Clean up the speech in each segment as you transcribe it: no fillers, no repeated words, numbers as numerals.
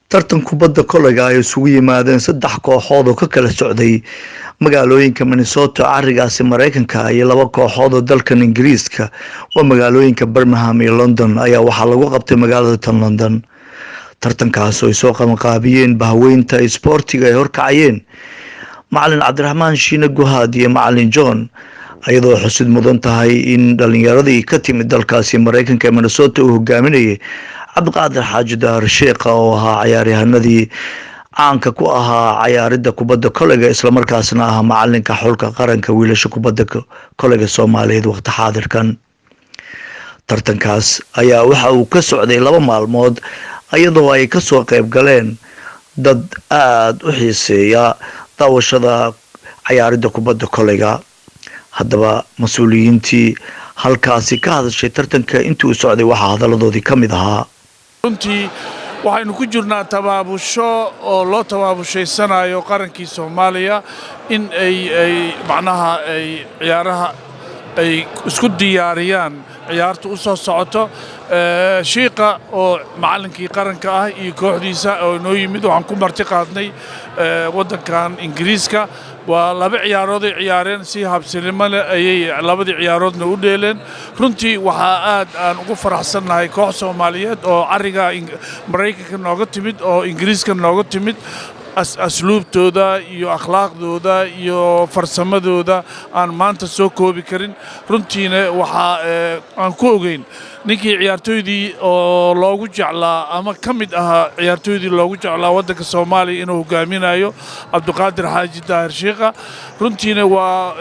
Tartan Kubada Kolayga ay isugu yimaadeen 3 kooxood oo ka kala socday magaalooyinka Minnesota, Carigaasi Mareykanka iyo 2 kooxood oo dalkan Ingiriiska oo magaalooyinka Birmingham iyo London ayaa waxaa lagu qabtay magaalada London. Tartankaas oo soo qabanqaabiyeen bahweynta isboortiga ay horkacayeen macallin Cabdiraxmaan Shiine Guhaad iyo macallin John, ayadoo xusid mudan tahay in dhalinyaradii ka timid dalkaasi Mareykanka ee Minnesota uu hogaaminayay Cabdiqaadir Xaaji Daar Sheekha oo ahaa ciyaaryahanadii caanka ku ahaa ciyaaridda kubadda kolayga isla markaasna ahaa macallinka xulka qaranka wiilasha kubadda kolayga Soomaaliyeed waqti xaadirkan. Tartankaas ayaa waxa uu ka socday 2 maalmood iyadoo ay ka soo qayb galeen dad aad u xiiseeya daawashada ciyaaridda kubadda kolayga. Haddaba mas'uuliyiintii halkaasi ka hadashay tartanka intii uu socday waxa hadaladoodii ka mid ahaa. runtii waxaynu ku jirnaa tabaabusho oo loo tabaabushayanayo qarankii Soomaaliya in ay macnaha ay ciyaaraha ay isku diyaariyaan ciyaartu u soo socoto. Sheekha oo macallinkii qaranka ah iyo kooxdiisa oo noo yimid waxaan ku marti qaadnay wadankan Ingiriiska. waa 2 ciyaarood ay ciyaareen si habsilimo leh ayay 2 ciyaaroodna u dheeleen. runtii waxa aan ugu faraxsanahay koox Soomaaliyeed oo cariga Mareykanka nooga timid oo Ingiriiska nooga timid, asluubtooda iyo akhlaaqdooda iyo farsamadooda aan maanta soo koobi karin. runtiina waxa aan ku ogeyn ninkii ciyaartoydii oo loogu jeclaa ama kamid ahaa ciyaartoydii loogu jeclaa wadanka Soomaaliya inuu hogaaminayo Cabdiqaadir Xaaji Daar Sheekha. runtiina waa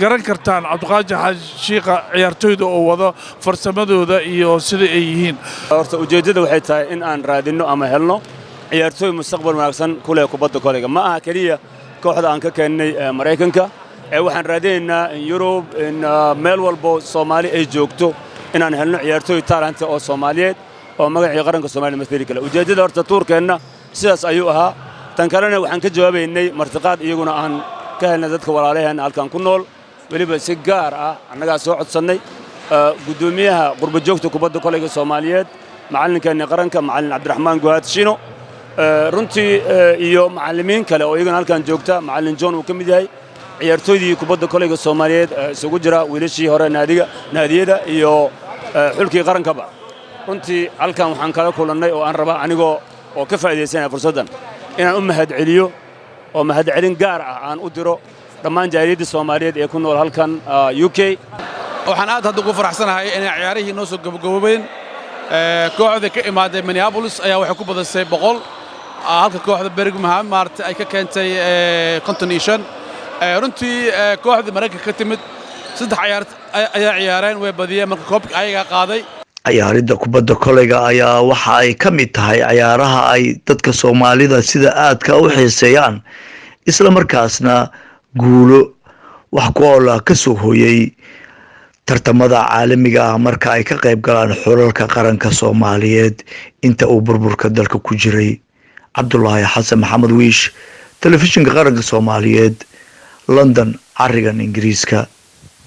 garan kartaan Cabdiqaadir Xaaji Sheekha ciyaartoyda oo wado farsamadooda iyo sida ay yihiin. horta ujeedada waxay tahay in aan raadino ama helno ciyaartoy mustaqbal wanaagsan ku leh kubadda kolayga. ma aha kaliya kooxda aan ka keenay Mareykanka waxaan raadinaynaa in Yurub in meel walbo Soomaali ay joogto inaan helno ciyaartoy talent oo Soomaaliyeed oo magaca qaranka Soomaaliya matali kale. ujeedada horta tuurkeena sidaas ayuu ahaa. tan kalena waxaan ka jawaabaynay martiqaad iyaguna aan ka helnay dadka walaalaheena halkan ku nool, waliba si gaar ah annaga soo codsanay gudoomiyaha qurba joogta kubadda kolayga Soomaaliyeed macallinkeena qaranka macallin Cabdiraxmaan Guhaad Shiino, runtii iyo macallimiin kale oo iyagana halkan joogta macallin John uu ka mid yahay. ciyaartoydii kubadda kolayga Soomaaliyeed isugu jira wiilashii hore naadiyada iyo xulkii qarankaba. runtii halkan waxaan kala kulannay oo aan rabaa anigoo oo ka faa'iideysanaya fursaddan inaan u mahadceliyo oo mahadcelin gaar ah aan u diro dhammaan jaariyadda Soomaaliyeed ee ku nool halkan UK. waxaan aad hadda ugu faraxsanahay inay ciyaarihii noo soo gabagaboobeen. kooxda ka imaaday Minneapolis ayaa waxay ku badasay 100, halka kooxda Birmingham maartay ay ka keentay 55. runtii kooxda Mareykanka ka timid 3 ciyaar ayaa ciyaareen way badiyeen marka koobka ayaga qaaday. ciyaaridda kubadda kolayga ayaa waxa ay ka mid tahay ciyaaraha ay dadka Soomaalida sida aadka u xiiseeyaan isla markaasna guulo wax ku ool ah ka soo hooyay tartamada caalamiga ah marka ay ka qayb galaan xulalka qaranka Soomaaliyeed inta uu burburka dalka ku jiray. Cabdullaahi Xasan Maxamed Wiish, telefishinka qaranka Soomaaliyeed, London, carigan Ingiriiska.